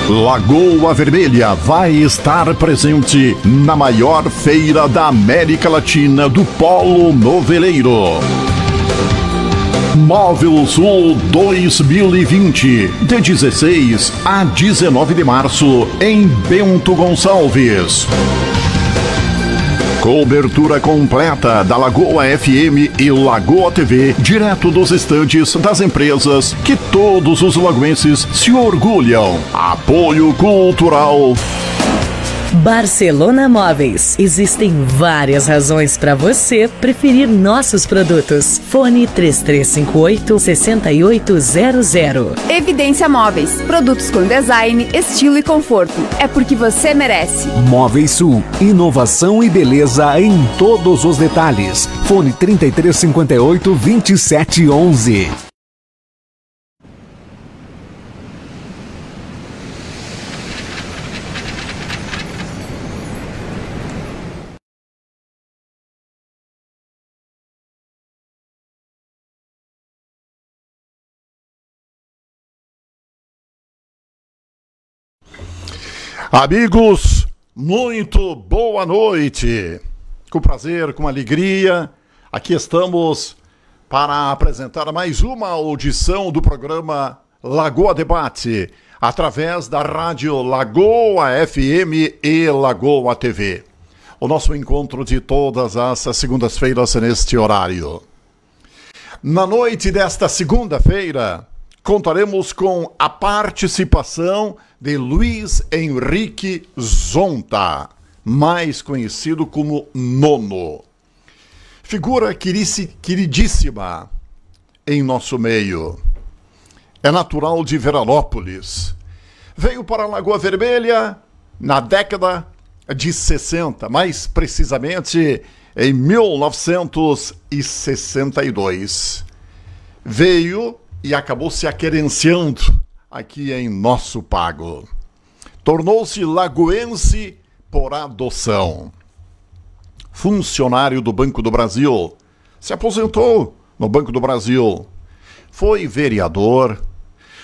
Lagoa Vermelha vai estar presente na maior feira da América Latina do Polo Noveleiro. Móvel Sul 2020, de 16 a 19 de março, em Bento Gonçalves. Cobertura completa da Lagoa FM e Lagoa TV, direto dos estandes das empresas que todos os lagoenses se orgulham. Apoio cultural. Barcelona Móveis. Existem várias razões para você preferir nossos produtos. Fone 3358-6800. Evidência Móveis. Produtos com design, estilo e conforto. É porque você merece. Móveis Sul. Inovação e beleza em todos os detalhes. Fone 3358-2711. Amigos, muito boa noite. Com prazer, com alegria, aqui estamos para apresentar mais uma audição do programa Lagoa Debate, através da rádio Lagoa FM e Lagoa TV. O nosso encontro de todas as segundas-feiras neste horário. Na noite desta segunda-feira, contaremos com a participação de Luiz Henrique Zonta, mais conhecido como Nono. Figura queridíssima em nosso meio. É natural de Veranópolis. Veio para a Lagoa Vermelha na década de 60, mais precisamente em 1962. Veio e acabou se aquerenciando aqui em nosso pago. Tornou-se lagoense por adoção. Funcionário do Banco do Brasil. Se aposentou no Banco do Brasil. Foi vereador.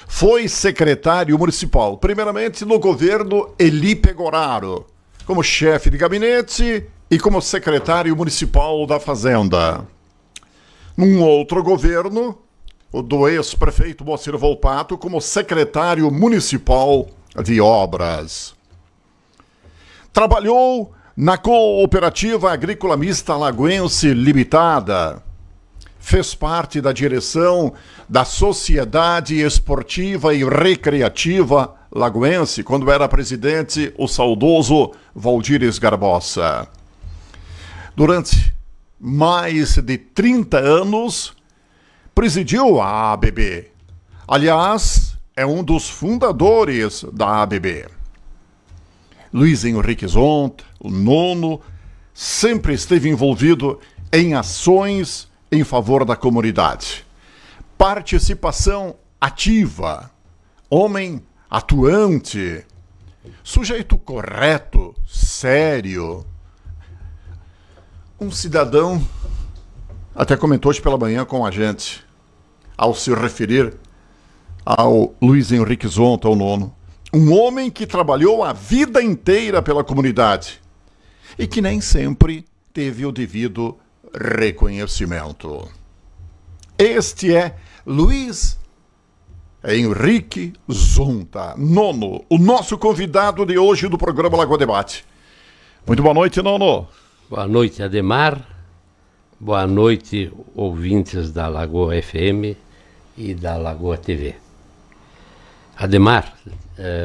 Foi secretário municipal. Primeiramente no governo Eli Pegoraro, como chefe de gabinete e como secretário municipal da Fazenda. Num outro governo, o do ex-prefeito Moacir Volpato, como secretário municipal de obras. Trabalhou na Cooperativa Agrícola Mista Lagoense Limitada. Fez parte da direção da Sociedade Esportiva e Recreativa Lagoense, quando era presidente o saudoso Valdires Garbosa. Durante mais de 30 anos, presidiu a ABB. Aliás, é um dos fundadores da ABB. Luiz Henrique Zonta, o Nono, sempre esteve envolvido em ações em favor da comunidade. Participação ativa, homem atuante, sujeito correto, sério. Um cidadão até comentou hoje pela manhã com a gente, ao se referir ao Luiz Henrique Zonta, o Nono. Um homem que trabalhou a vida inteira pela comunidade e que nem sempre teve o devido reconhecimento. Este é Luiz Henrique Zonta, Nono, o nosso convidado de hoje do programa Lagoa Debate. Muito boa noite, Nono. Boa noite, Ademar. Boa noite, ouvintes da Lagoa FM e da Lagoa TV. Ademar,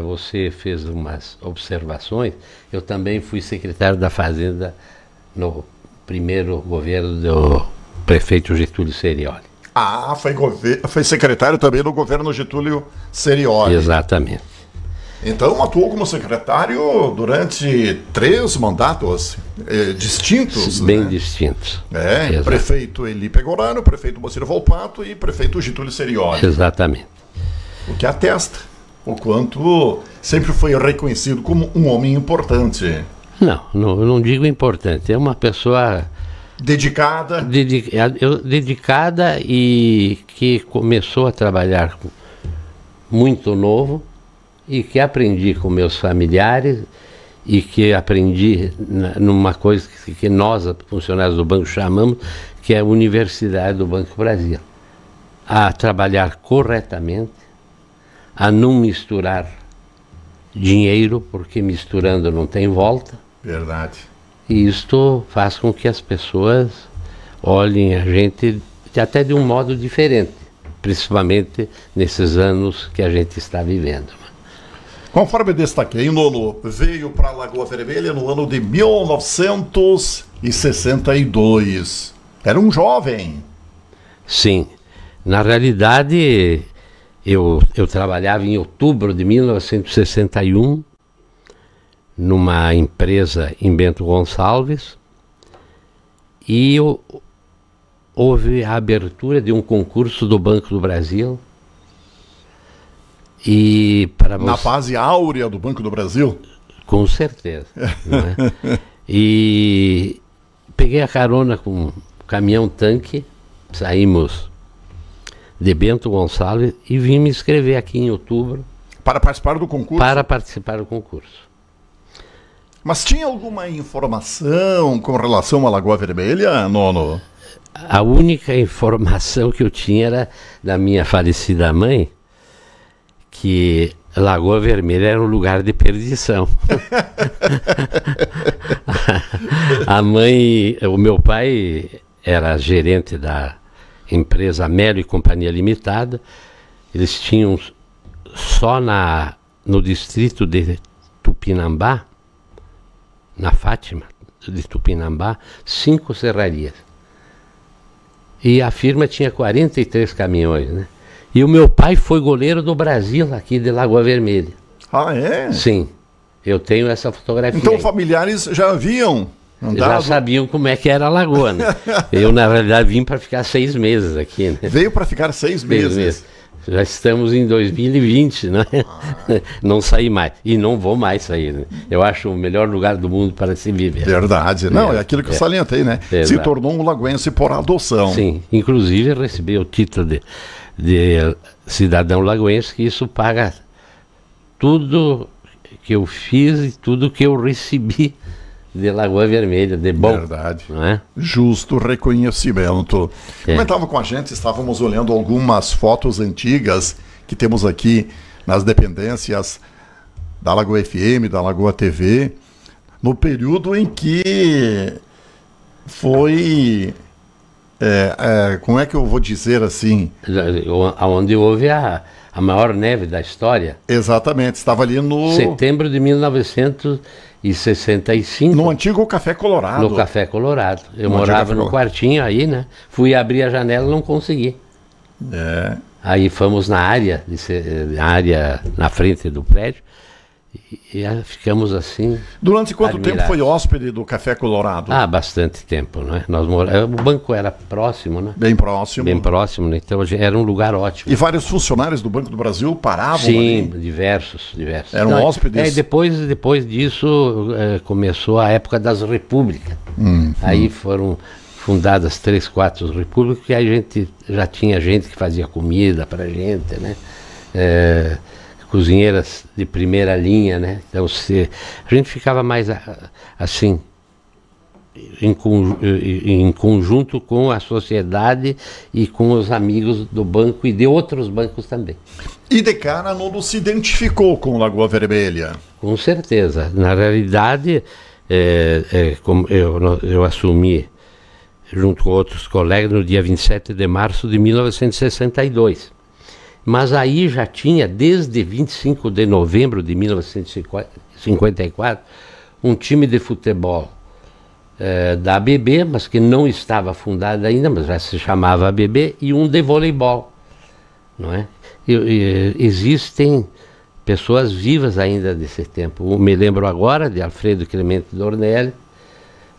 você fez umas observações. Eu também fui secretário da Fazenda no primeiro governo do prefeito Getúlio Serioli. Ah, foi secretário também no governo Getúlio Serioli. Exatamente. Então atuou como secretário durante 3 mandatos distintos. Bem, né? Distintos. Exato. Prefeito Eli Pegoraro, prefeito Moacir Volpato e prefeito Getúlio Serioli. Exatamente. O que atesta o quanto sempre foi reconhecido como um homem importante. Não digo importante, é uma pessoa dedicada. Dedicada e que começou a trabalhar muito novo e que aprendi com meus familiares e que aprendi numa coisa que nós, funcionários do banco, chamamos, que é a Universidade do Banco Brasil. A trabalhar corretamente, a não misturar dinheiro, porque misturando não tem volta. Verdade. E isto faz com que as pessoas olhem a gente até de um modo diferente, principalmente nesses anos que a gente está vivendo. Conforme destaquei, Nono veio para a Lagoa Vermelha no ano de 1962. Era um jovem. Sim. Na realidade, eu trabalhava em outubro de 1961 numa empresa em Bento Gonçalves e houve a abertura de um concurso do Banco do Brasil. E para Na fase áurea do Banco do Brasil? Com certeza. Não é? E peguei a carona com um caminhão-tanque, saímos de Bento Gonçalves e vim me inscrever aqui em outubro. Para participar do concurso? Para participar do concurso. Mas tinha alguma informação com relação à Lagoa Vermelha, Nono? A única informação que eu tinha era da minha falecida mãe, que Lagoa Vermelha era um lugar de perdição. O meu pai era gerente da empresa Melo e Companhia Limitada. Eles tinham só no distrito de Tupinambá, na Fátima de Tupinambá, 5 serrarias. E a firma tinha 43 caminhões, né? E o meu pai foi goleiro do Brasil aqui de Lagoa Vermelha. Ah, é? Sim, eu tenho essa fotografia. Então aí. Familiares já haviam andado? Já sabiam como é que era a Lagoa, né? Eu, na realidade, vim para ficar 6 meses aqui, né? Veio para ficar 6 meses. Já estamos em 2020, né? Não saí mais. E não vou mais sair, né? Eu acho o melhor lugar do mundo para se viver. Verdade. Não, é aquilo que eu salientei, né? Se tornou um lagoense por adoção. Sim, inclusive recebi o título de cidadão lagoense, que isso paga tudo que eu fiz e tudo que eu recebi de Lagoa Vermelha, de bom. Verdade. Não é? Justo reconhecimento. É. Comentava com a gente, estávamos olhando algumas fotos antigas que temos aqui nas dependências da Lagoa FM, da Lagoa TV, no período em que foi... como é que eu vou dizer assim? Onde houve a maior neve da história. Exatamente, estava ali no... Setembro de 1965. No antigo Café Colorado. No Café Colorado. Eu morava no quartinho aí, né? Fui abrir a janela e não consegui. É. Aí fomos na área na frente do prédio e ficamos assim. Durante quanto admirados. tempo foi hóspede do Café Colorado? Ah, bastante tempo, não é? O banco era próximo, né? Bem próximo. Bem próximo, né? Então era um lugar ótimo. E vários funcionários do Banco do Brasil paravam Sim, ali? diversos. Então, Eram hóspedes? Depois disso começou a época das repúblicas. Aí foram fundadas 3, 4 repúblicas, que a gente já tinha gente que fazia comida pra gente, né? Cozinheiras de primeira linha, né? Então a gente ficava mais assim em conjunto com a sociedade e com os amigos do banco e de outros bancos também. E de cara não se identificou com Lagoa Vermelha? Com certeza. Na realidade, como eu assumi junto com outros colegas no dia 27 de março de 1962. Mas aí já tinha, desde 25 de novembro de 1954, um time de futebol da ABB, mas que não estava fundado ainda, mas já se chamava ABB, e um de voleibol, não é? Existem pessoas vivas ainda desse tempo. Me lembro agora de Alfredo Clemente Dornelli,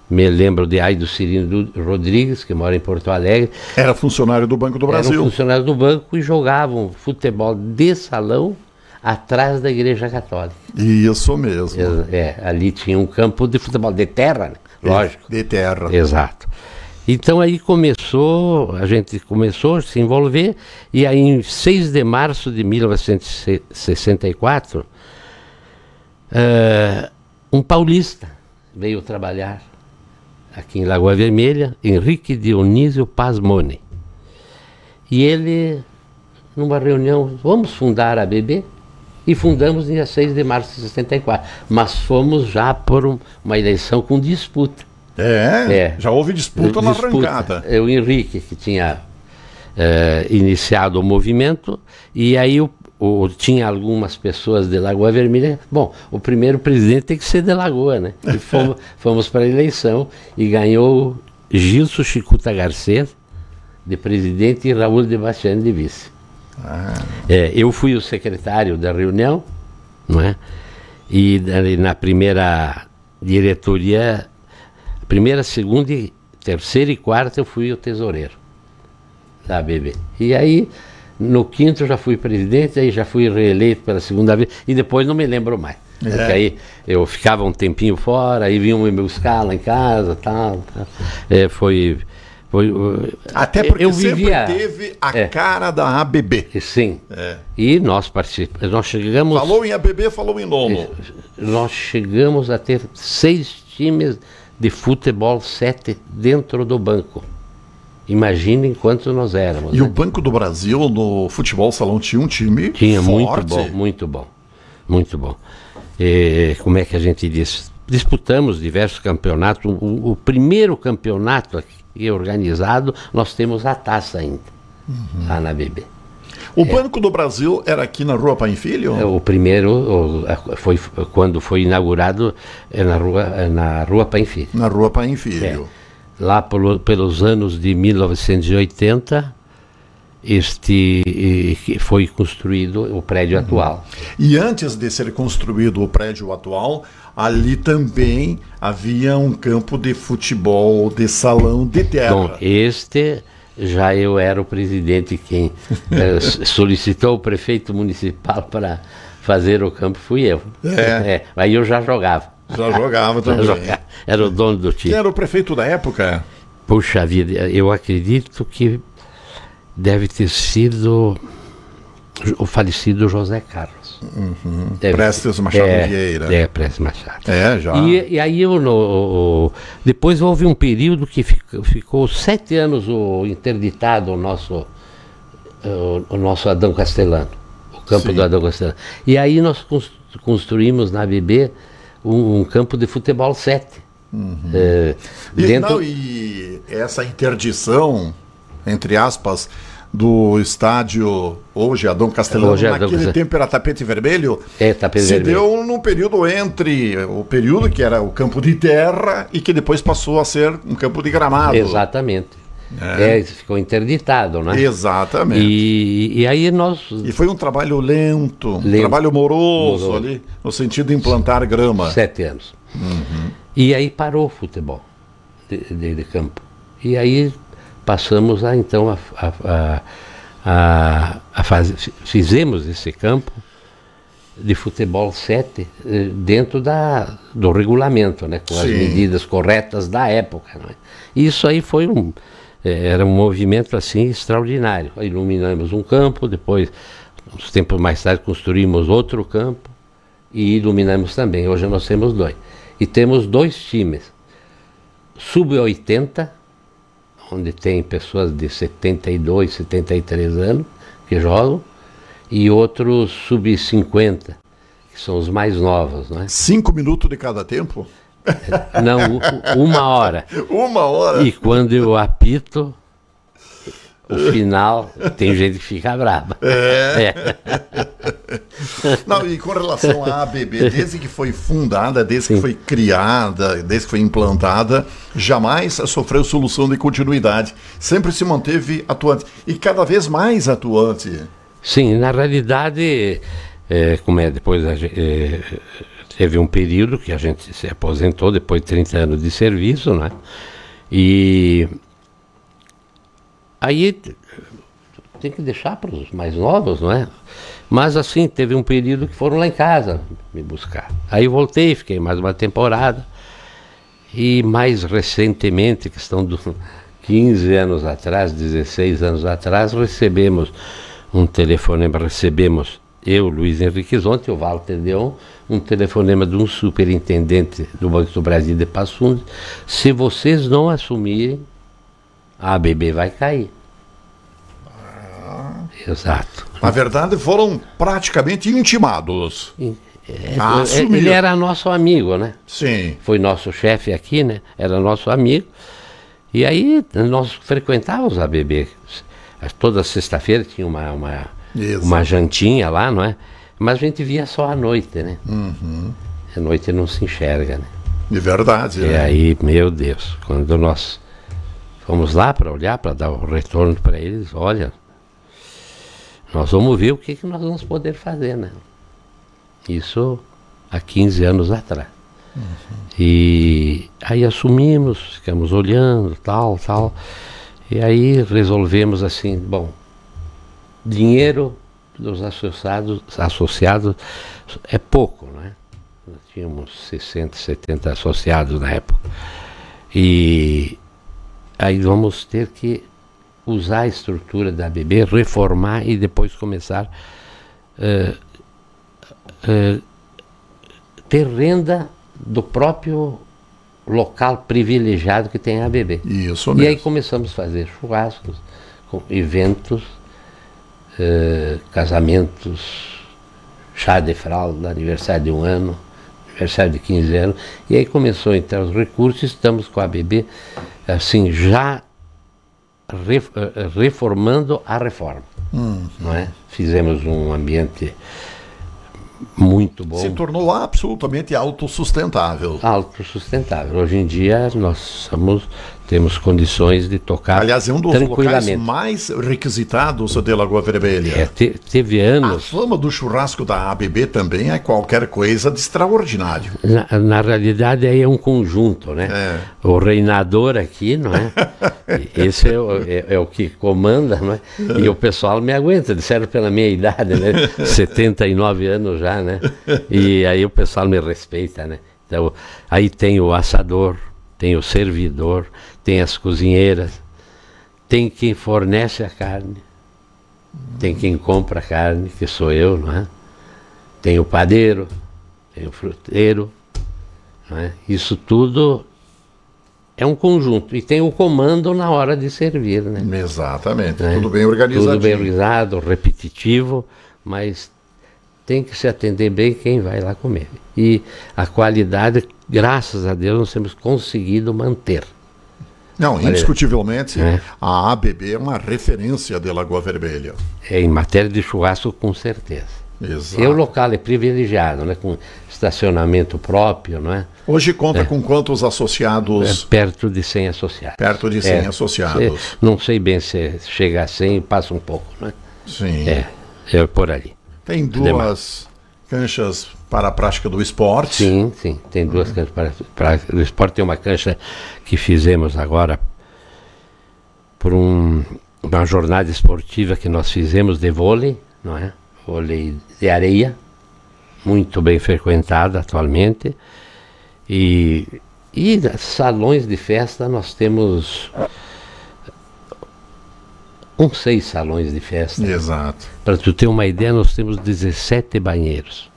me lembro de Aido Cirino Rodrigues, que mora em Porto Alegre. Era funcionário do Banco do Brasil. Eram funcionários do banco e jogavam futebol de salão atrás da Igreja Católica. Isso mesmo. Ali tinha um campo de futebol de terra, né? Lógico. De terra. Exato. Então aí a gente começou a se envolver, e aí em 6 de março de 1964, um paulista veio trabalhar aqui em Lagoa Vermelha, Henrique Dionísio Pasmone. E ele, numa reunião, vamos fundar a ABB? E fundamos em 6 de março de 64. Mas fomos já por uma eleição com disputa. Já houve disputa na arrancada. O Henrique, que tinha iniciado o movimento, e aí tinha algumas pessoas de Lagoa Vermelha. Bom, o primeiro presidente tem que ser de Lagoa, né? E fomos para a eleição e ganhou Gilson Chicuta Garcês de presidente e Raul de Bastiani de vice. Eu fui o secretário da reunião, não é? E na primeira diretoria, primeira, segunda, terceira e quarta, eu fui o tesoureiro da ABB. E aí, no quinto, já fui presidente, aí já fui reeleito pela segunda vez, e depois não me lembro mais. Porque aí eu ficava um tempinho fora, aí vinham me buscar lá em casa, tal. Até porque sempre teve a cara da ABB. Sim. E nós participamos. Nós chegamos. Falou em ABB, falou em Lomo. Nós chegamos a ter 6 times de futebol 7 dentro do banco. Imaginem quantos nós éramos. E o Banco do Brasil no futebol salão tinha um time forte. Muito bom. Como é que a gente diz? Disputamos diversos campeonatos. O primeiro campeonato aqui organizado, nós temos a taça ainda, lá na ABB. O Banco do Brasil era aqui na Rua Paim Filho? O primeiro foi quando foi inaugurado na Rua Paim Filho. Na Rua Paim Filho. Lá pelos anos de 1980, foi construído o prédio atual. E antes de ser construído o prédio atual, ali também havia um campo de futebol de salão de terra. Bom, já eu era o presidente, quem solicitou o prefeito municipal para fazer o campo fui eu. Aí eu já jogava. Já jogava também. Era o dono do time. Quem era o prefeito da época? Puxa vida, eu acredito que deve ter sido o falecido José Carlos. Prestes Machado Vieira. Prestes Machado. Já. E aí depois houve um período que ficou 7 anos interditado o nosso Adão Castelano, o campo do Adão Castelano. E aí nós construímos na ABB um campo de futebol 7. E essa interdição, entre aspas, do estádio hoje Adão Castelano, naquele tempo era tapete vermelho, se deu num período entre o período que era o campo de terra e que depois passou a ser um campo de gramado. Exatamente. Ficou interditado, né? Exatamente. E aí E foi um trabalho lento, um trabalho moroso ali, no sentido de implantar grama. 7 anos. E aí parou o futebol de campo. E aí passamos fizemos esse campo de futebol 7 dentro do regulamento, né, com as medidas corretas da época, né? E isso aí era um movimento assim extraordinário. Iluminamos um campo, depois, uns tempos mais tarde, construímos outro campo e iluminamos também. Hoje nós temos 2. E temos 2 times, sub-80, onde tem pessoas de 72, 73 anos que jogam, e outros sub-50, que são os mais novos, né? 5 minutos de cada tempo? Não, 1 hora. 1 hora? E quando eu apito, o final, tem gente que fica brava. Não, e com relação à ABB, desde que foi fundada, desde que foi criada, desde que foi implantada, jamais sofreu solução de continuidade. Sempre se manteve atuante. E cada vez mais atuante. Sim, na realidade, depois teve um período que a gente se aposentou depois de 30 anos de serviço, né? E aí tem que deixar para os mais novos, não é? Mas assim, teve um período que foram lá em casa me buscar. Aí voltei, fiquei mais uma temporada. E mais recentemente, questão 15 anos atrás, 16 anos atrás, recebemos um telefonema, eu, Luiz Henrique Zonta e o Walter Deon, um telefonema de um superintendente do Banco do Brasil de Passo Fundo: se vocês não assumirem, a ABB vai cair. Exato. Na verdade, foram praticamente intimados a assumir. Ele era nosso amigo, né? Sim. Foi nosso chefe aqui, né? Era nosso amigo. E aí nós frequentávamos a ABB. Toda sexta-feira tinha uma jantinha lá, não é? Mas a gente via só à noite, né? Uhum. À noite não se enxerga, né? De verdade. E aí, meu Deus, quando nós fomos lá para olhar, para dar o retorno para eles, olha, nós vamos ver o que nós vamos poder fazer, né? Isso há 15 anos atrás. Uhum. E aí assumimos, ficamos olhando, tal. E aí resolvemos assim, bom, dinheiro dos associados é pouco, né? Nós tínhamos 60, 70 associados na época. E aí vamos ter que usar a estrutura da ABB, reformar e depois começar ter renda do próprio local privilegiado que tem a ABB. Isso mesmo. E aí começamos a fazer churrascos, eventos, casamentos, chá de fralda, aniversário de 1 ano, aniversário de 15 anos. E aí começou a entrar os recursos, estamos com a ABB assim, já reformando a reforma. Não é? Fizemos um ambiente muito bom. Se tornou absolutamente autossustentável. Autossustentável. Hoje em dia nós temos condições de tocar. Aliás, é um dos locais mais requisitados de Lagoa Vermelha. Teve anos. A fama do churrasco da ABB também é qualquer coisa de extraordinário. Na realidade aí é um conjunto, né? O reinador aqui, não é? Esse é o que comanda, não é? E o pessoal me aguenta, disseram pela minha idade, né? 79 anos já, né? E aí o pessoal me respeita, né? Então, aí tem o assador, tem o servidor, tem as cozinheiras, tem quem fornece a carne, tem quem compra a carne, que sou eu, não é? Tem o padeiro, tem o fruteiro, não é? Isso tudo é um conjunto. E tem o comando na hora de servir, né? Exatamente, né? Tudo bem organizado. Tudo bem organizado, repetitivo, mas tem que se atender bem quem vai lá comer. E a qualidade, graças a Deus, nós temos conseguido manter. Não, indiscutivelmente, a ABB é uma referência de Lagoa Vermelha. Em matéria de churrasco, com certeza. Exato. E o local é privilegiado, né? Com estacionamento próprio, não é? Hoje conta com quantos associados? Perto de 100 associados. Perto de 100 associados. Não sei bem se chega a 100 e passa um pouco, né? Sim. É por ali. Tem duas canchas para a prática do esporte. Sim, tem duas canchas para o esporte. Tem uma cancha que fizemos agora por uma jornada esportiva que nós fizemos de vôlei, não é? Vôlei de areia, muito bem frequentada atualmente. E salões de festa nós temos uns 6 salões de festa. Exato. Para tu ter uma ideia, nós temos 17 banheiros.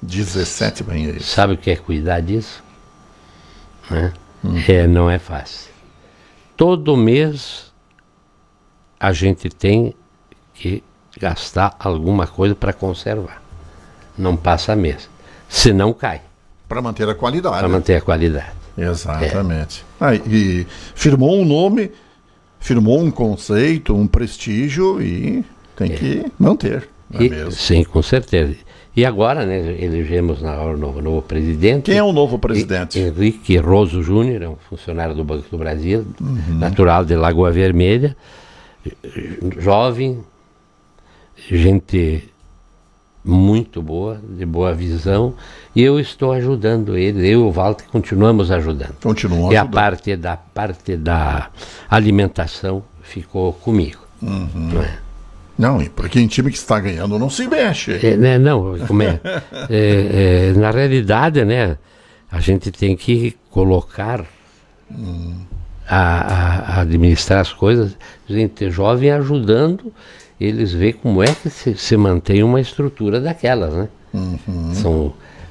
17 banheiros. Sabe o que é cuidar disso? Né? Não é fácil. Todo mês a gente tem que gastar alguma coisa para conservar. Não passa mês. Senão cai. Para manter a qualidade. Para manter a qualidade. Exatamente. E firmou um nome, firmou um conceito, um prestígio e tem que manter. Não é mesmo? Sim, com certeza. E agora, né, elegemos o novo presidente. Quem é o novo presidente? Henrique Roso Júnior, é um funcionário do Banco do Brasil, natural de Lagoa Vermelha, jovem, gente muito boa, de boa visão, e eu estou ajudando ele, eu e o Walter continuamos ajudando. Continuam e ajudando. a parte da alimentação ficou comigo. Não é? Não, porque em time que está ganhando não se mexe. Não, como na realidade, né, a gente tem que colocar a administrar as coisas, gente jovem ajudando eles ver como é que se mantém uma estrutura daquelas, né?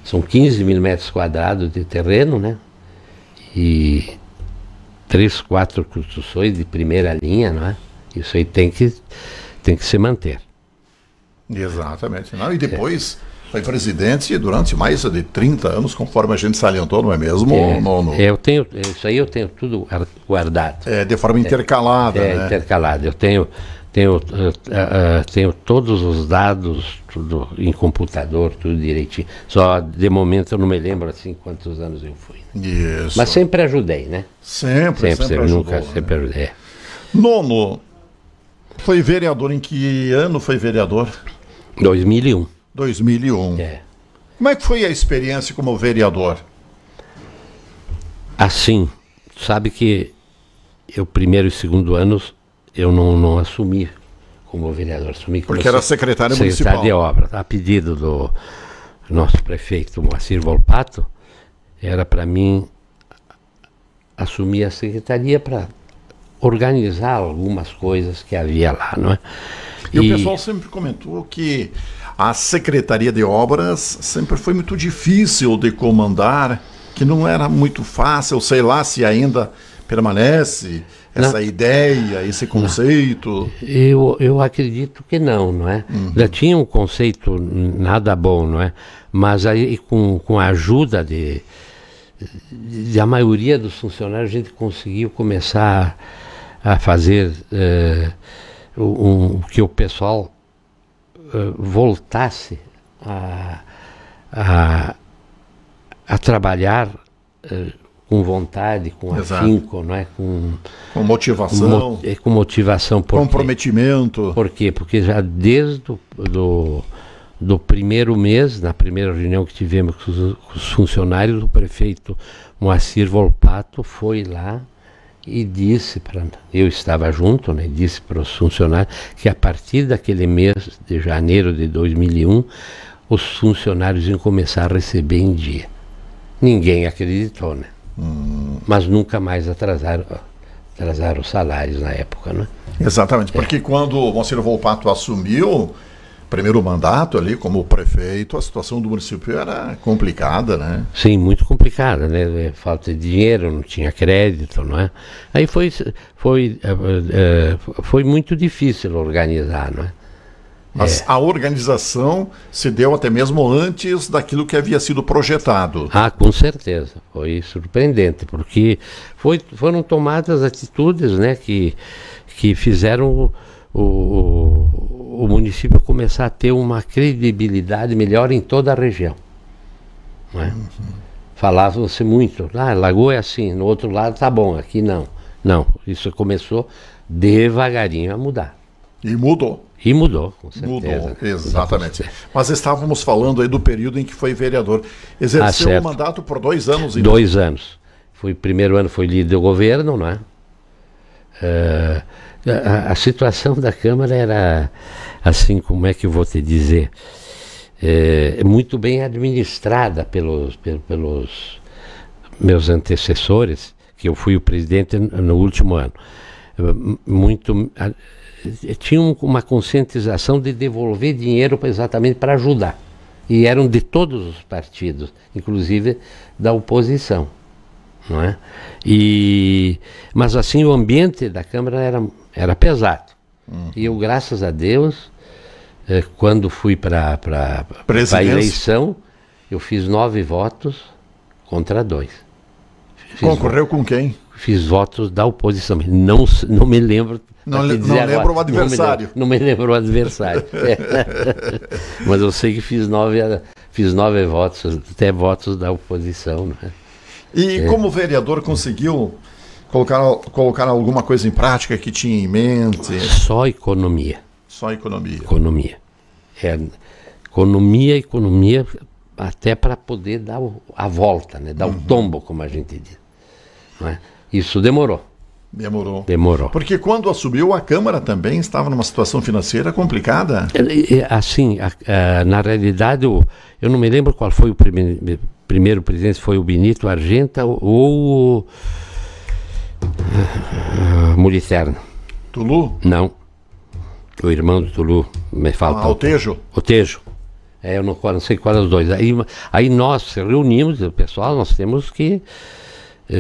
São 15 mil metros quadrados de terreno, né? E 3, 4 construções de primeira linha, não é? Isso aí tem que se manter. Exatamente. Não, e depois foi presidente durante mais de 30 anos, conforme a gente salientou, não é mesmo? Eu tenho, isso aí eu tenho tudo guardado. De forma intercalada, né? Intercalado. Eu tenho todos os dados, tudo em computador, tudo direitinho. Só de momento eu não me lembro assim quantos anos eu fui. Isso. Mas sempre ajudei, né? Sempre ajudou, nunca, né? sempre ajudei. Nono, foi vereador em que ano foi vereador? 2001. 2001. Como é que foi a experiência como vereador? Assim, sabe que eu primeiro e segundo anos eu não assumi como vereador, assumi como porque era secretário municipal de obra, a pedido do nosso prefeito Moacir Volpato. Era para mim assumir a secretaria para organizar algumas coisas que havia lá, não é? E o pessoal sempre comentou que a Secretaria de Obras sempre foi muito difícil de comandar, que não era muito fácil, sei lá se ainda permanece essa ideia, esse conceito. Eu acredito que não é? Já tinha um conceito nada bom, não é? Mas aí com a ajuda de a maioria dos funcionários a gente conseguiu começar a fazer que o pessoal voltasse a trabalhar com vontade, com afinco, não é? Com motivação. Com motivação. Comprometimento. Por quê? Porque já desde do primeiro mês, na primeira reunião que tivemos com os funcionários, o prefeito Moacir Volpato foi lá e disse eu estava junto, né, disse para os funcionários que a partir daquele mês de janeiro de 2001, os funcionários iam começar a receber em dia. Ninguém acreditou, né? Mas nunca mais atrasaram os salários na época, né? Exatamente, porque quando o Moacir Volpato assumiu primeiro mandato ali como prefeito, a situação do município era complicada, né? Sim, muito complicada, né? Falta de dinheiro, não tinha crédito, não é? Aí foi muito difícil organizar, não é? Mas a organização se deu até mesmo antes daquilo que havia sido projetado. Ah, com certeza. Foi surpreendente, porque foram tomadas atitudes, né, que fizeram o município começar a ter uma credibilidade melhor em toda a região. Não é? Falava-se muito, Lagoa é assim, no outro lado tá bom, aqui não. Não, isso começou devagarinho a mudar. E mudou. E mudou, com certeza. Mudou, exatamente. Mas estávamos falando aí do período em que foi vereador. Exerceu o mandato por 2 anos. 2 anos. Primeiro ano foi líder do governo, não é? A situação da Câmara era, assim, como é que eu vou te dizer, muito bem administrada pelos meus antecessores, que eu fui o presidente no último ano. Tinha uma conscientização de devolver dinheiro exatamente para ajudar. E eram de todos os partidos, inclusive da oposição. Não é? Mas assim o ambiente da Câmara era pesado. E eu, graças a Deus, quando fui para a eleição, eu fiz 9 votos contra 2. Concorreu com quem? Fiz votos da oposição. Não me lembro. Não lembro o adversário. Não me lembro o adversário. Mas eu sei que fiz 9 votos, até votos da oposição. Não é? E como vereador conseguiu colocar alguma coisa em prática que tinha em mente? Só economia. Só economia. Economia até para poder dar a volta, né? Dar o tombo, como a gente diz. Não é? Isso demorou. Porque quando assumiu, a Câmara também estava numa situação financeira complicada? Assim, na realidade, eu não me lembro qual foi o primeiro presidente, se foi o Benito Argenta ou Muliterno. Tulu? Não. O irmão do Tulu, me falta. O Tejo? O Tejo. Eu não sei qual é os dois. Aí nós reunimos, o pessoal, nós temos que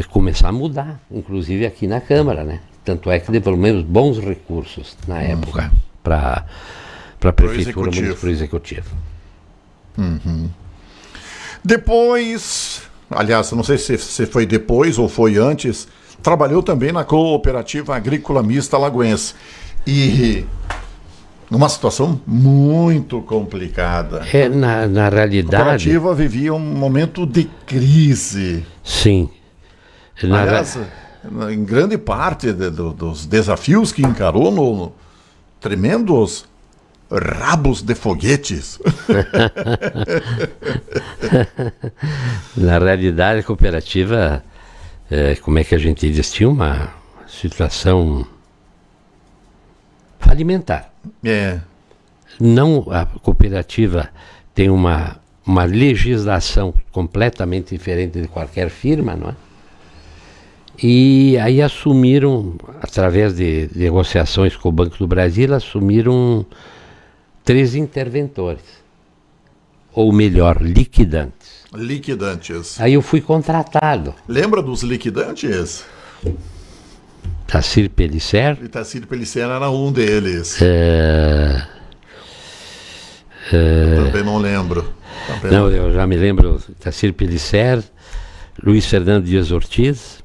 começar a mudar, inclusive aqui na Câmara, né? Tanto é que desenvolvemos bons recursos na época para a Prefeitura, para o Executivo. Depois, aliás, não sei se foi depois ou foi antes, trabalhou também na Cooperativa Agrícola Mista Lagoense. E numa situação muito complicada. Na realidade... A cooperativa vivia um momento de crise. Sim. Aliás, em grande parte dos desafios que encarou no tremendos rabos de foguetes. Na realidade, a cooperativa, como é que a gente diz, tinha uma situação falimentar. Não, a cooperativa tem uma legislação completamente diferente de qualquer firma, não é? E aí assumiram, através de negociações com o Banco do Brasil, assumiram 3 interventores, ou melhor, liquidantes. Liquidantes. Aí eu fui contratado. Lembra dos liquidantes? Tacir Pellicer. E Tacir Pellicer era um deles. Também não lembro. Eu já me lembro. Tacir Pellicer, Luiz Fernando Dias Ortiz,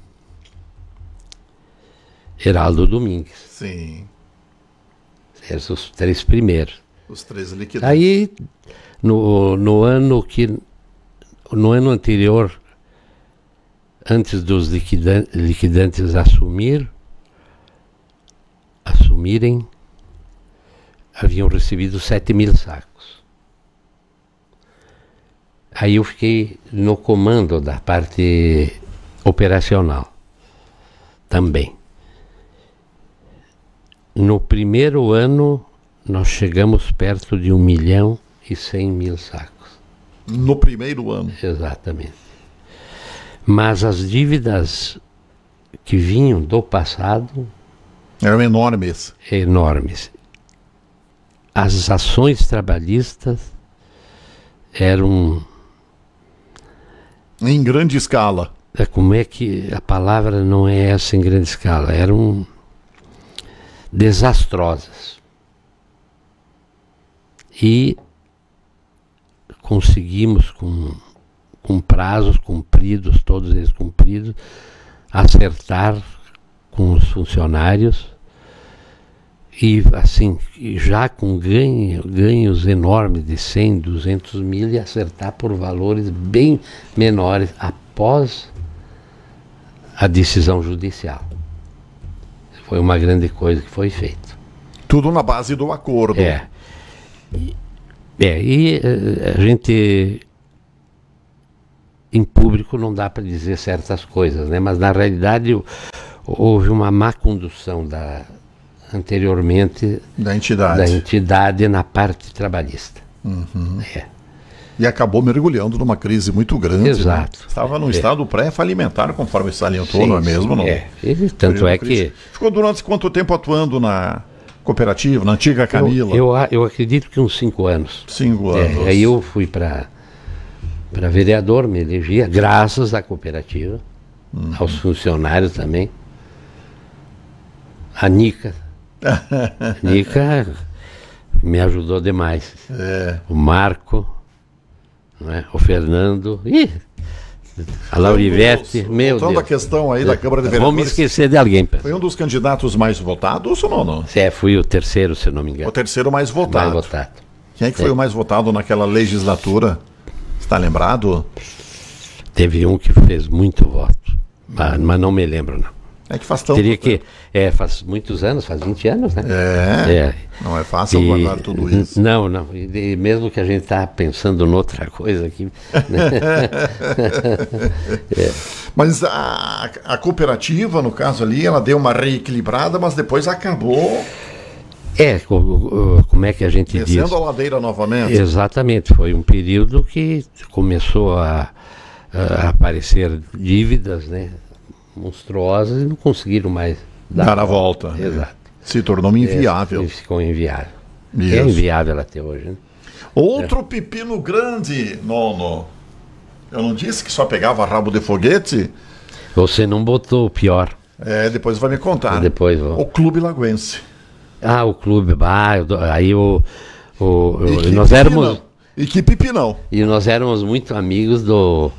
Heraldo Domingues. Sim. Eram os 3 primeiros. Os 3 liquidantes. Aí, no ano anterior, antes dos liquidantes assumirem, haviam recebido 7.000 sacos. Aí eu fiquei no comando da parte operacional também. No primeiro ano, nós chegamos perto de 1.100.000 sacos. No primeiro ano? Exatamente. Mas as dívidas que vinham do passado... eram enormes. Enormes. As ações trabalhistas eram... em grande escala. Como é que a palavra não é essa, em grande escala? Eram desastrosas. E conseguimos, com prazos cumpridos, todos eles cumpridos, acertar com os funcionários e assim, já com ganhos enormes de 100, 200 mil e acertar por valores bem menores após a decisão judicial. Foi uma grande coisa que foi feita. Tudo na base do acordo. E a gente, em público, não dá para dizer certas coisas, né? Mas na realidade houve uma má condução anteriormente da entidade na parte trabalhista. E acabou mergulhando numa crise muito grande. Exato. Né? Estava num estado pré-falimentar, conforme salientou, sim, não é mesmo? Não? Tanto é que... Ficou durante quanto tempo atuando na cooperativa, na antiga Camila? Eu acredito que uns 5 anos. 5 anos. Aí eu fui para vereador, me elegia, graças à cooperativa, aos funcionários também. A Nica me ajudou demais. O Marco, não é? O Fernando, a Laurivete, meu Deus. Voltando à questão aí da Câmara de Vereadores. Vamos esquecer de alguém. Foi um dos candidatos mais votados ou não? Fui o terceiro, se não me engano. O terceiro mais votado. Quem é que foi o mais votado naquela legislatura? Está lembrado? Teve um que fez muito voto, mas não me lembro, não. É que faz tanto. Teria que... faz muitos anos, faz 20 anos, né? Não é fácil guardar tudo isso. Não. E mesmo que a gente está pensando noutra coisa aqui. Mas a cooperativa, no caso ali, ela deu uma reequilibrada, mas depois acabou... como é que a gente diz? Descendo a ladeira novamente. Exatamente, foi um período que começou a aparecer dívidas, né? monstruosas e não conseguiram mais Dar a volta. Exato. Se tornou inviável. Ficou inviável. Isso. É inviável até hoje, né? Outro pepino grande, Nono. Eu não disse que só pegava rabo de foguete? Você não botou o pior. Depois vai me contar. Depois vou. O Clube Lagoense. Ah, o clube, aí E que nós éramos... pepinão. E que pepinão. E nós éramos muito amigos do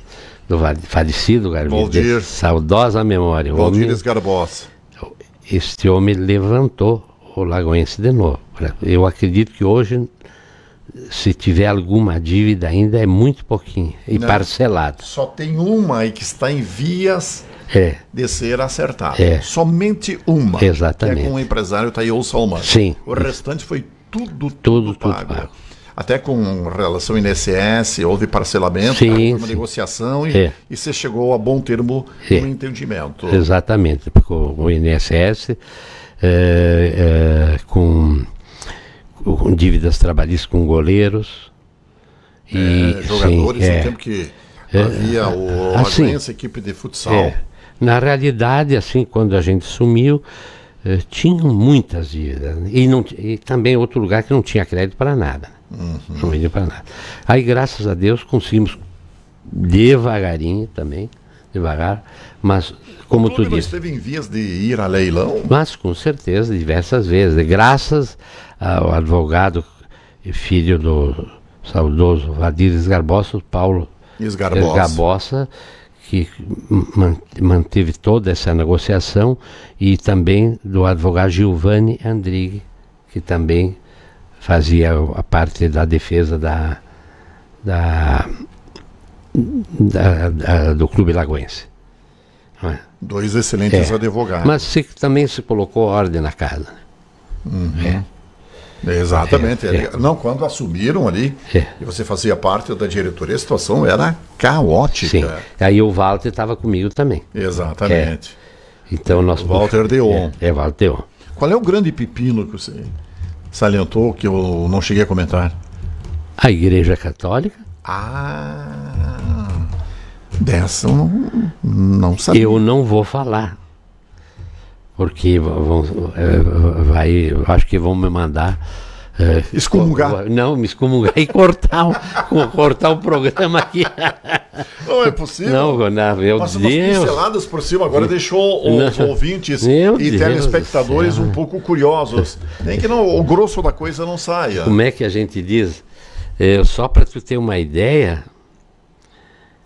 falecido Garbides. Valdir. Saudosa memória. O Valdir homem- Garbosa. Este homem levantou o Lagoense de novo. Eu acredito que hoje, se tiver alguma dívida ainda, é muito pouquinho. E Não. parcelado. Só tem uma aí que está em vias É, de ser acertada. É. Somente uma. Exatamente. Que é com o empresário Taiol Salman. Sim. O restante foi tudo Tudo pago. pago. Até com relação INSS, houve parcelamento, Sim, houve uma sim. negociação É. e você chegou a bom termo É. no entendimento. exatamente. Porque o INSS, com dívidas trabalhistas com goleiros. E, Jogadores sim, no tempo que havia o assim, Lagoense, equipe de futsal. É. Na realidade, assim, quando a gente sumiu, tinham muitas dívidas. E também outro lugar que não tinha crédito para nada. Não vendia para nada. Aí, graças a Deus, conseguimos devagarinho também, devagar, mas como O tu clube não disse, esteve em vias de ir a leilão? mas com certeza, diversas vezes, graças ao advogado e filho do saudoso Valdir Garbosa, Paulo Esgarbosa. Garbosa, que manteve toda essa negociação, e também do advogado Giovanni Andrighi, que também fazia a parte da defesa do Clube Lagoense. Não é? Dois excelentes advogados. Mas também se colocou ordem na casa. Exatamente. Não, quando assumiram ali e você fazia parte da diretoria, a situação era caótica. Sim. Aí o Walter estava comigo também. Exatamente. Então nós Walter Deon. Walter Deon. Qual é o grande pepino que você salientou que eu não cheguei a comentar? A Igreja Católica. Dessa eu não sabia. Eu não vou falar. Porque acho que vão me mandar. Excomungar. Não, me excomungar e cortar o programa aqui. Não é possível. Não, meu Mas umas Deus. pinceladas por cima agora deixou os ouvintes Meu e Deus telespectadores do céu. um pouco curiosos. Nem que o grosso da coisa não saia. Como é que a gente diz? Só para tu ter uma ideia.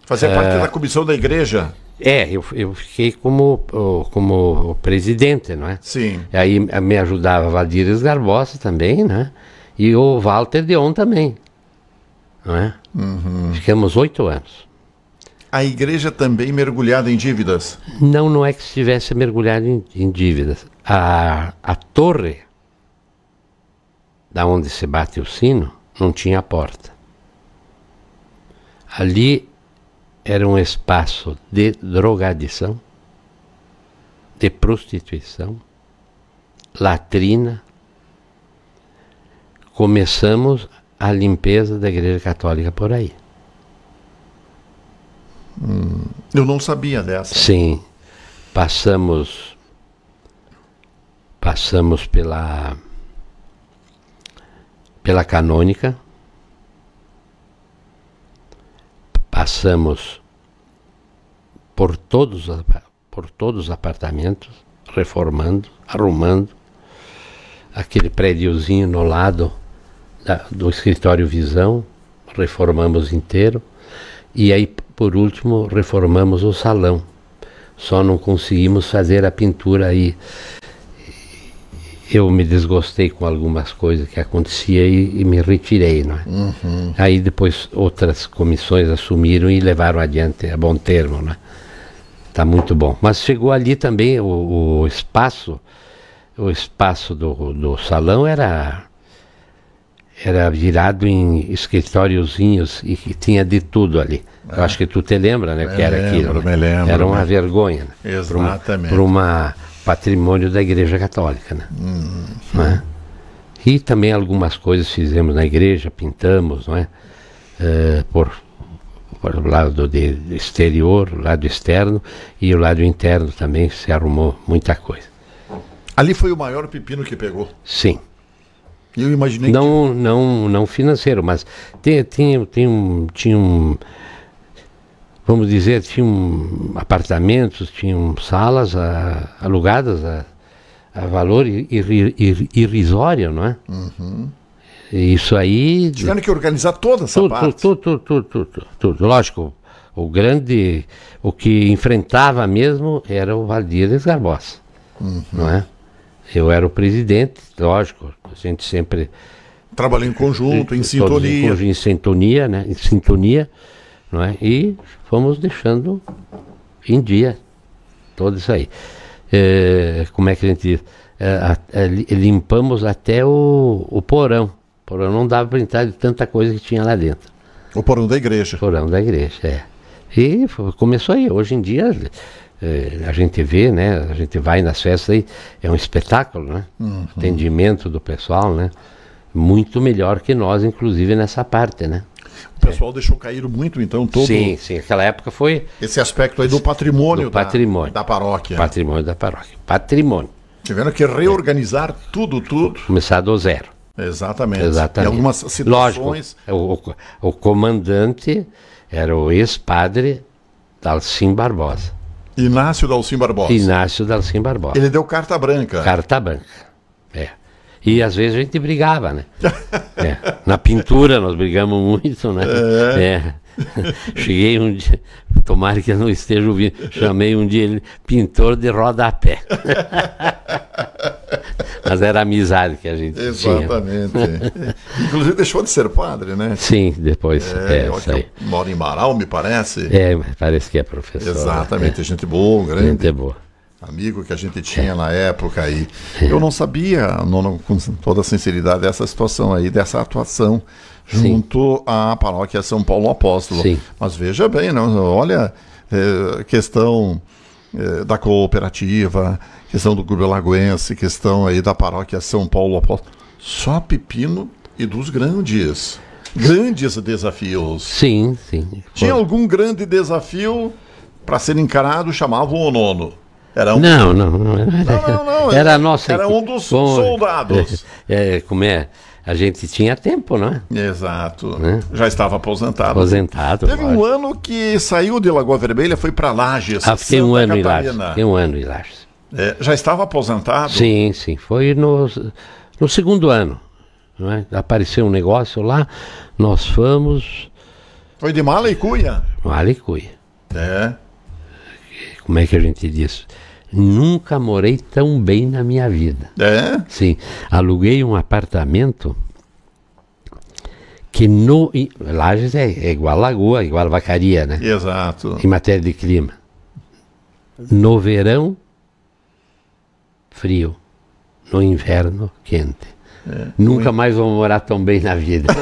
Fazia parte da comissão da igreja. Eu fiquei como presidente, não é? Sim. Aí me ajudava Valdir Garbosa também, né? E o Walter Deon também, não é? Ficamos 8 anos. A igreja também mergulhada em dívidas. Não é que estivesse mergulhado em dívidas. A torre, da onde se bate o sino, não tinha porta. Ali era um espaço de drogadição, de prostituição, latrina. Começamos a limpeza da Igreja Católica por aí. Eu não sabia dessa. Sim, passamos pela Canônica, passamos por todos os apartamentos, reformando, arrumando aquele prédiozinho no lado do escritório Visão, reformamos inteiro, e aí por último reformamos o salão. Só não conseguimos fazer a pintura aí. Eu me desgostei com algumas coisas que acontecia e me retirei, não é? Aí depois outras comissões assumiram e levaram adiante a bom termo, né? Tá muito bom. Mas chegou ali também o espaço do salão era virado em escritóriozinhos e que tinha de tudo ali. Eu acho que tu te lembra, né? Que era aquilo. Me lembro. Era uma vergonha, né? Exatamente. Por uma patrimônio da Igreja Católica, né? Né? E também algumas coisas fizemos na igreja, pintamos, não é? o lado exterior, o lado externo e o lado interno também se arrumou muita coisa. Ali foi o maior pepino que pegou. Sim. Eu imaginei não financeiro, mas tinha vamos dizer, tinham apartamentos, tinham salas alugadas a valor irrisório, não é? Uhum. Isso aí... Tiveram que organizar toda essa parte. Tudo. Lógico, o que enfrentava mesmo era o Valdir Barbosa, não é? Eu era o presidente, lógico, a gente sempre... Trabalhou em conjunto, em sintonia. Em sintonia, né? Em sintonia, não é? E fomos deixando em dia tudo isso aí. Como é que a gente diz? Limpamos até o porão. O porão não dava para entrar de tanta coisa que tinha lá dentro. O porão da igreja. O porão da igreja, é. E começou aí. Hoje em dia a gente vê, né? A gente vai nas festas aí, é um espetáculo, né? Uhum. Atendimento do pessoal, né? Muito melhor que nós, inclusive, nessa parte, né? O pessoal deixou cair muito, então, todo... Sim, aquela época foi... Esse aspecto aí do patrimônio, da paróquia. Patrimônio da paróquia. Patrimônio. Tiveram que reorganizar tudo. Começar do zero. Exatamente. Exatamente. Em algumas situações... Lógico, o comandante era o ex-padre Dalcim Barbosa. Inácio Dalcim Barbosa. Inácio Dalcim Barbosa. Ele deu carta branca. Carta branca, E às vezes a gente brigava, né? Na pintura nós brigamos muito, né? Cheguei um dia, tomara que eu não esteja ouvindo, chamei um dia ele pintor de rodapé. Mas era a amizade que a gente tinha. Exatamente. Inclusive deixou de ser padre, né? Sim, depois. Isso aí. Mora em Marau, me parece. Parece que é professor. Exatamente, gente boa, grande. Gente boa. Amigo que a gente tinha na época aí. Eu não sabia, com toda a sinceridade, dessa situação aí, dessa atuação junto à paróquia São Paulo Apóstolo. Sim. Mas veja bem, não, olha, questão da cooperativa, questão do Clube Lagoense, questão aí da paróquia São Paulo Apóstolo. Só pepino e dos grandes desafios. Sim. Tinha algum grande desafio para ser encarado, chamavam o nono. Era um... Não. Era a nossa. Era um dos soldados. Como é? A gente tinha tempo, não é? Exato. Já estava aposentado. Teve lógico. um ano que saiu de Lagoa Vermelha, foi para Lages. Fiquei um ano em Lages. Já estava aposentado? Sim. Foi no segundo ano. Não é? Apareceu um negócio lá, nós fomos... Foi de mala e cuia? Mala e cuia. Como é que a gente diz? Nunca morei tão bem na minha vida. Sim. Aluguei um apartamento que Lages é igual Lagoa, igual Vacaria, né? Exato. Em matéria de clima. No verão, frio. No inverno, quente. Nunca mais vou morar tão bem na vida.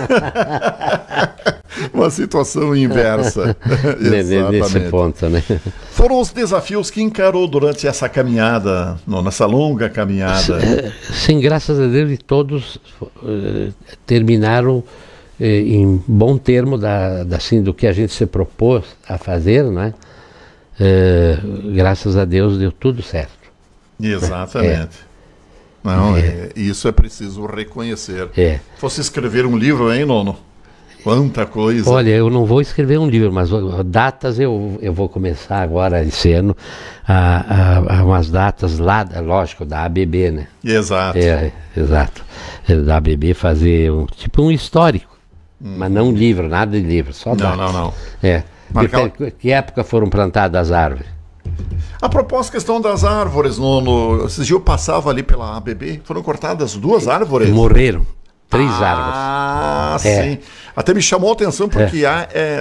Uma situação inversa. Nesse ponto, né? Foram os desafios que encarou durante essa caminhada, nessa longa caminhada? Sim, graças a Deus, e todos terminaram em bom termo do que a gente se propôs a fazer, né? Graças a Deus deu tudo certo. Exatamente. Não, isso é preciso reconhecer. Fosse escrever um livro, hein, Nono? Quanta coisa. Olha, eu não vou escrever um livro, mas datas eu vou começar agora esse ano a umas datas lá, lógico, da ABB, né? Exato. Exato. Da ABB fazer um histórico, mas não um livro, nada de livro, só datas. Não. Que época foram plantadas as árvores? A propósito, questão das árvores, Nono, esses dias eu passava ali pela ABB, foram cortadas 2 árvores. Morreram 3 árvores. Sim. Até me chamou a atenção porque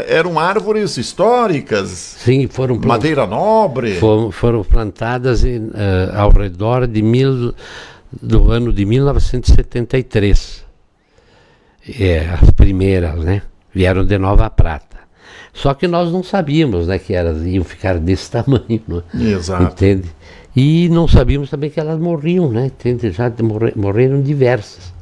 eram árvores históricas. Sim, foram madeira nobre. Foram plantadas ao redor do ano de 1973. As primeiras, né? Vieram de Nova Prata. Só que nós não sabíamos, né, que elas iam ficar desse tamanho, né? Exato. Entende? E não sabíamos também que elas morriam, né? Entende? Já morreram diversas.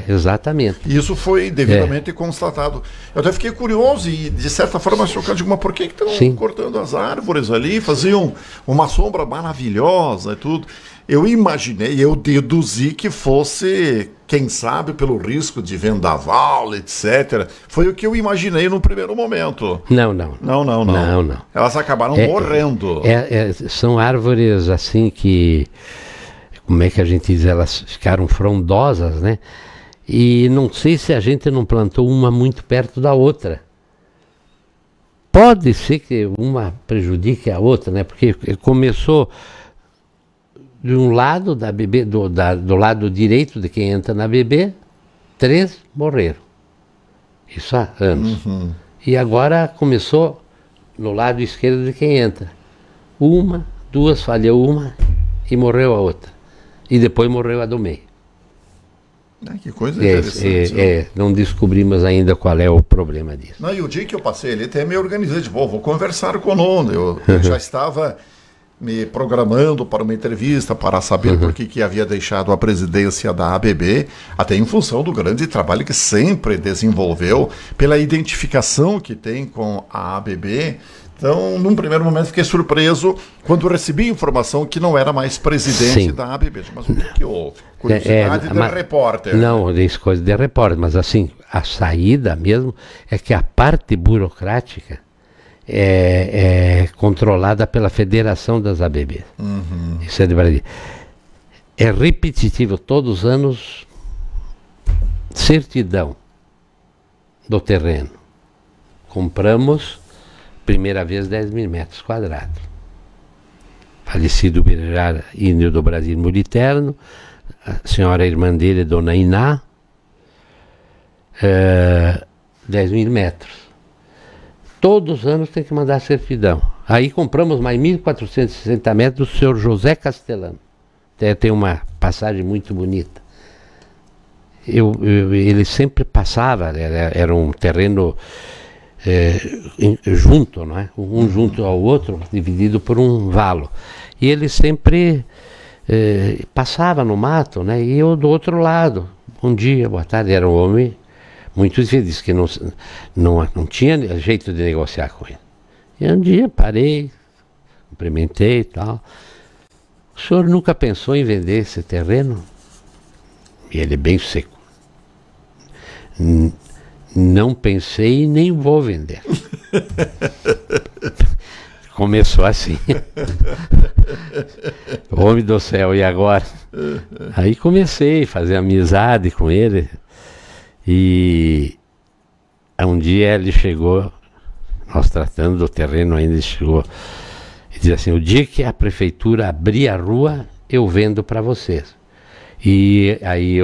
Exatamente. Isso foi devidamente constatado. Eu até fiquei curioso e, de certa forma, chocado. Digo, mas por que estão cortando as árvores ali? Faziam uma sombra maravilhosa e tudo. Eu imaginei, eu deduzi que fosse, quem sabe, pelo risco de vendaval, etc. Foi o que eu imaginei no primeiro momento. Não. Não. Elas acabaram morrendo. São árvores assim que... Como é que a gente diz? Elas ficaram frondosas, né? E não sei se a gente não plantou uma muito perto da outra. Pode ser que uma prejudique a outra, né? Porque começou de um lado da bebê, do lado direito de quem entra na bebê, 3 morreram. Isso há anos. E agora começou no lado esquerdo de quem entra. 1, 2, falhou uma e morreu a outra. E depois morreu a do meio. Que coisa interessante. Não descobrimos ainda qual é o problema disso. Não, e o dia que eu passei ali, até me organizei de vou conversar com o Nono. Eu já estava me programando para uma entrevista para saber por que havia deixado a presidência da ABB, até em função do grande trabalho que sempre desenvolveu, pela identificação que tem com a ABB. Então, num primeiro momento, fiquei surpreso quando recebi informação que não era mais presidente da ABB. Mas o que houve? Curiosidade de repórter. Não, isso coisa de repórter, mas assim, a saída mesmo é que a parte burocrática é controlada pela Federação das ABB. Isso é de Brasília. É repetitivo, todos os anos, certidão do terreno. Compramos... Primeira vez 10.000 metros quadrados. Falecido Birjar Índio do Brasil Muliterno, a senhora irmã dele, Dona Iná, 10.000 metros. Todos os anos tem que mandar certidão. Aí compramos mais 1.460 metros do senhor José Castelano. Tem uma passagem muito bonita. Ele sempre passava, era um terreno... junto, não é? Um junto ao outro, dividido por um valo. E ele sempre passava no mato, né? E eu do outro lado. Bom dia, boa tarde. Era um homem muito difícil, disse que não tinha jeito de negociar com ele. E um dia parei, cumprimentei e tal. O senhor nunca pensou em vender esse terreno? E ele é bem seco. Não pensei e nem vou vender. Começou assim. Homem do céu, e agora? Aí comecei a fazer amizade com ele. E um dia ele chegou, nós tratando do terreno ainda, ele chegou e disse assim: o dia que a prefeitura abrir a rua, eu vendo para vocês. E aí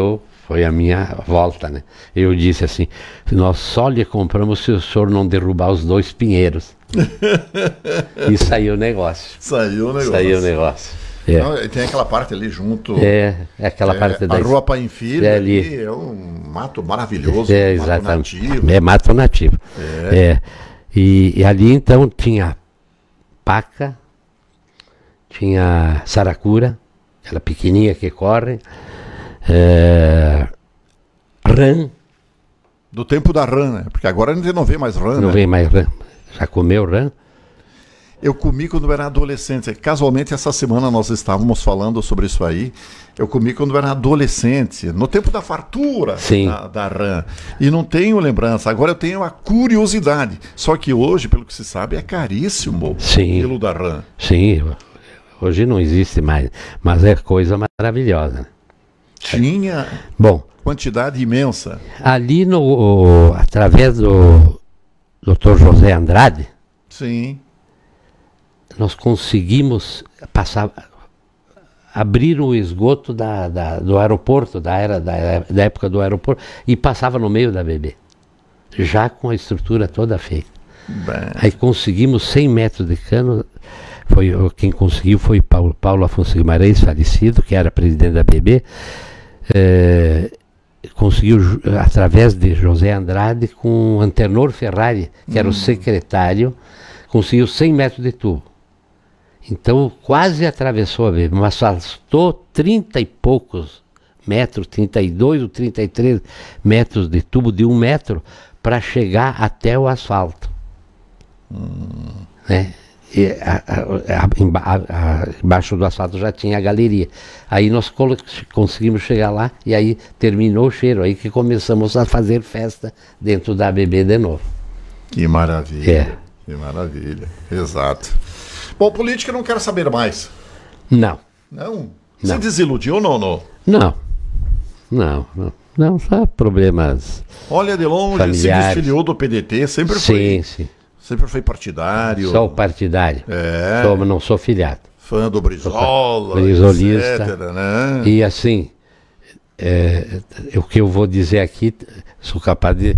foi a minha volta, né? Eu disse assim: nós só lhe compramos se o senhor não derrubar os 2 pinheiros. E saiu o negócio. Saiu o negócio. Não, tem aquela parte ali junto. Aquela parte da Rua Paim Filho, ali é um mato maravilhoso. Exatamente. Mato nativo. Mato nativo. E ali então tinha paca, tinha saracura, aquela pequenininha que corre. Rã. Do tempo da rã, né? Porque agora a gente não vê mais rã. Não vê mais rã. Já comeu rã? Eu comi quando era adolescente. Casualmente, essa semana nós estávamos falando sobre isso aí. Eu comi quando era adolescente, no tempo da fartura da rã. E não tenho lembrança. Agora eu tenho a curiosidade. Só que hoje, pelo que se sabe, é caríssimo o quilo da rã. Sim, hoje não existe mais. Mas é coisa maravilhosa. Tinha quantidade imensa. Ali através do Dr. José Andrade, sim, nós conseguimos abrir o esgoto do aeroporto, da época do aeroporto, e passava no meio da BB, já com a estrutura toda feita. Aí conseguimos 100 metros de cano. Quem conseguiu foi Paulo Afonso Guimarães, falecido, que era presidente da BB. Conseguiu através de José Andrade, com Antenor Ferrari, que era o secretário, conseguiu 100 metros de tubo. Então quase atravessou a BB, mas faltou 30 e poucos metros, 32 ou 33 metros de tubo de 1 metro para chegar até o asfalto. Né? E embaixo do asfalto já tinha a galeria. Aí nós conseguimos chegar lá e aí terminou o cheiro. Aí que começamos a fazer festa dentro da ABB de novo. Que maravilha. É. Que maravilha. Exato. Bom, política não quero saber mais. Não. Não? Você desiludiu ou não? Não, só problemas. Olha, de longe, familiares. Se desfiliou do PDT, sempre foi. Sim. Sempre foi partidário. Só o partidário. É. Não sou filiado. Fã do Brizola, Brizolista. etc, né? E assim, o que eu vou dizer aqui, sou capaz de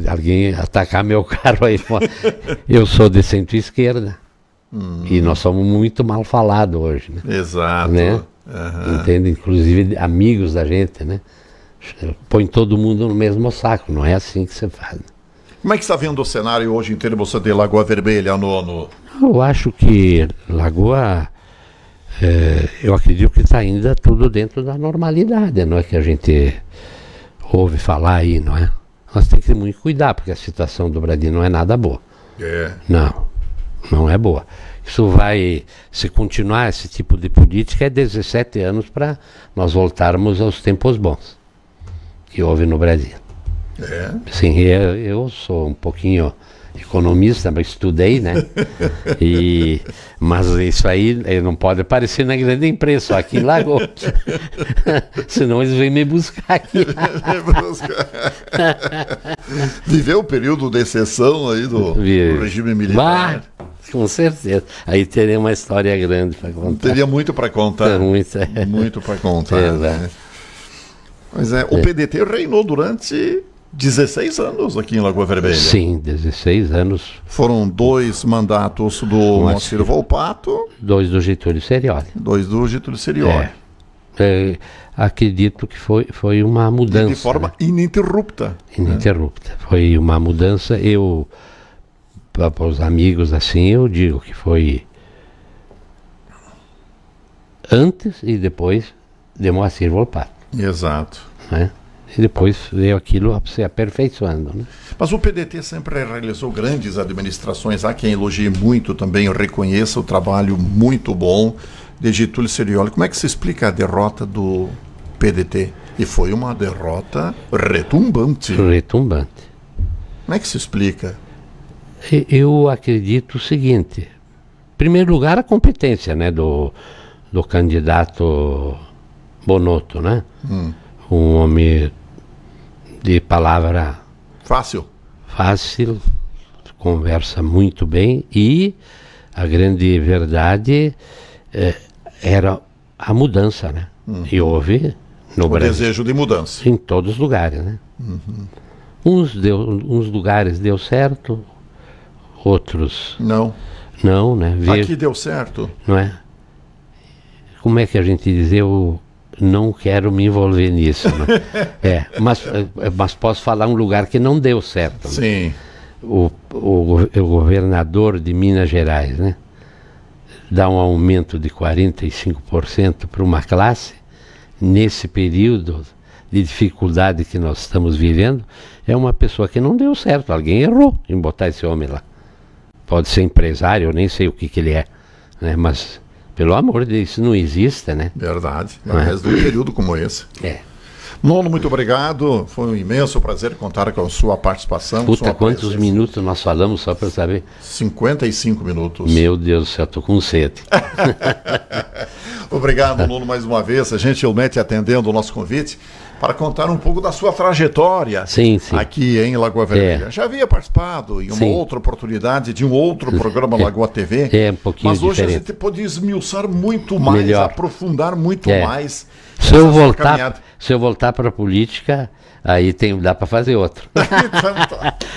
alguém atacar meu carro aí fora. Eu sou de centro-esquerda. E nós somos muito mal falados hoje, né? Exato. Né? Uhum. Entende? Inclusive amigos da gente, né? Põe todo mundo no mesmo saco, não é assim que você faz. Como é que está vendo o cenário hoje em termos de Lagoa Vermelha, Nono? Eu acho que Lagoa, eu acredito que está ainda tudo dentro da normalidade, não é que a gente ouve falar aí, não é? Nós temos que ter muito cuidado, porque a situação do Brasil não é nada boa. Não é boa. Isso vai, se continuar esse tipo de política, é 17 anos para nós voltarmos aos tempos bons que houve no Brasil. Sim, eu sou um pouquinho economista, mas estudei, né? Mas isso aí não pode aparecer na grande imprensa, só aqui em Lagoa. Senão eles vêm me buscar aqui. Viveu o período de exceção aí do regime militar. Com certeza. Aí teria uma história grande para contar. Teria muito para contar. Muito para contar. Né? Mas o PDT reinou durante 16 anos aqui em Lagoa Vermelha. Sim, 16 anos. Foram 2 mandatos do Moacir Volpato. 2 do Getúlio Serioli. 2 do Getúlio Serioli. Acredito que foi uma mudança. De forma ininterrupta. Ininterrupta. Foi uma mudança. Para os amigos assim, eu digo que foi antes e depois de Moacir Volpato. Exato. Né? E depois veio aquilo se aperfeiçoando. Né? Mas o PDT sempre realizou grandes administrações. Há quem elogie muito também, reconheça o trabalho muito bom de Getúlio Serioli. Como é que se explica a derrota do PDT? E foi uma derrota retumbante. Retumbante. Como é que se explica? Eu acredito o seguinte. Em primeiro lugar, a competência, né, do candidato Bonotto, né? Um homem de palavra fácil, conversa muito bem, e a grande verdade era a mudança, né? E houve no Brasil desejo de mudança em todos os lugares, né? Uns lugares deu certo, outros não, né? Aqui deu certo, não é? Como é que a gente diz? Eu não quero me envolver nisso, né? Mas posso falar um lugar que não deu certo. Sim. Né? O governador de Minas Gerais, né? Dá um aumento de 45% para uma classe nesse período de dificuldade que nós estamos vivendo. É uma pessoa que não deu certo. Alguém errou em botar esse homem lá. Pode ser empresário, eu nem sei o que ele é, né? Mas pelo amor de Deus, isso não existe, né? Verdade, mas de um período como esse. Nono, muito obrigado. Foi um imenso prazer contar com a sua participação. Puta, quantos minutos nós falamos, só para saber? 55 minutos. Meu Deus do céu, estou com sede. Obrigado, Nono, mais uma vez, gentilmente atendendo o nosso convite para contar um pouco da sua trajetória aqui em Lagoa Vermelha. Já havia participado em uma outra oportunidade de um outro programa Lagoa TV, um pouquinho mas hoje diferente. A gente pode esmiuçar muito mais, aprofundar muito mais. Se eu voltar para a política, aí dá para fazer outro.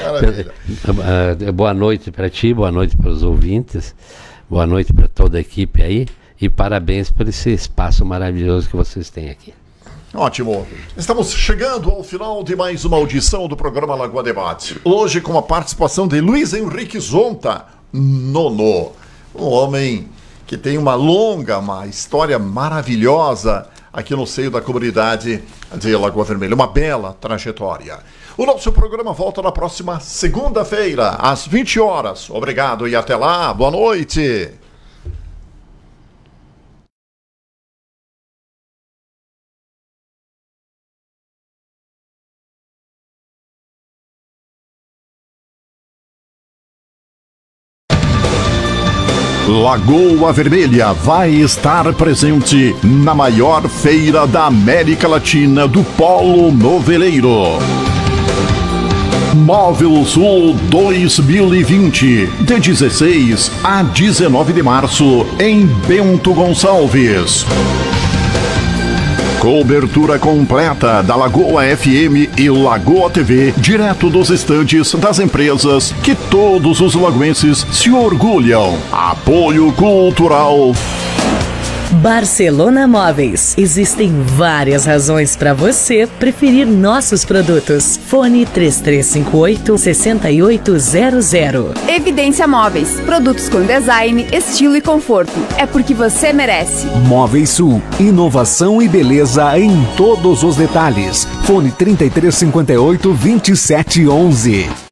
Maravilha. Boa noite para ti, boa noite para os ouvintes, boa noite para toda a equipe aí, e parabéns por esse espaço maravilhoso que vocês têm aqui. Ótimo. Estamos chegando ao final de mais uma audição do programa Lagoa Debate. Hoje com a participação de Luiz Henrique Zonta, Nono. Um homem que tem uma história maravilhosa aqui no seio da comunidade de Lagoa Vermelha. Uma bela trajetória. O nosso programa volta na próxima segunda-feira, às 20 horas. Obrigado e até lá. Boa noite. Lagoa Vermelha vai estar presente na maior feira da América Latina do Polo Noveleiro. Móvel Sul 2020, de 16 a 19 de março, em Bento Gonçalves. Cobertura completa da Lagoa FM e Lagoa TV, direto dos estandes das empresas que todos os lagoenses se orgulham. Apoio cultural. Barcelona Móveis. Existem várias razões para você preferir nossos produtos. Fone 3358-6800. Evidência Móveis. Produtos com design, estilo e conforto. É porque você merece. Móveis Sul. Inovação e beleza em todos os detalhes. Fone 3358-2711.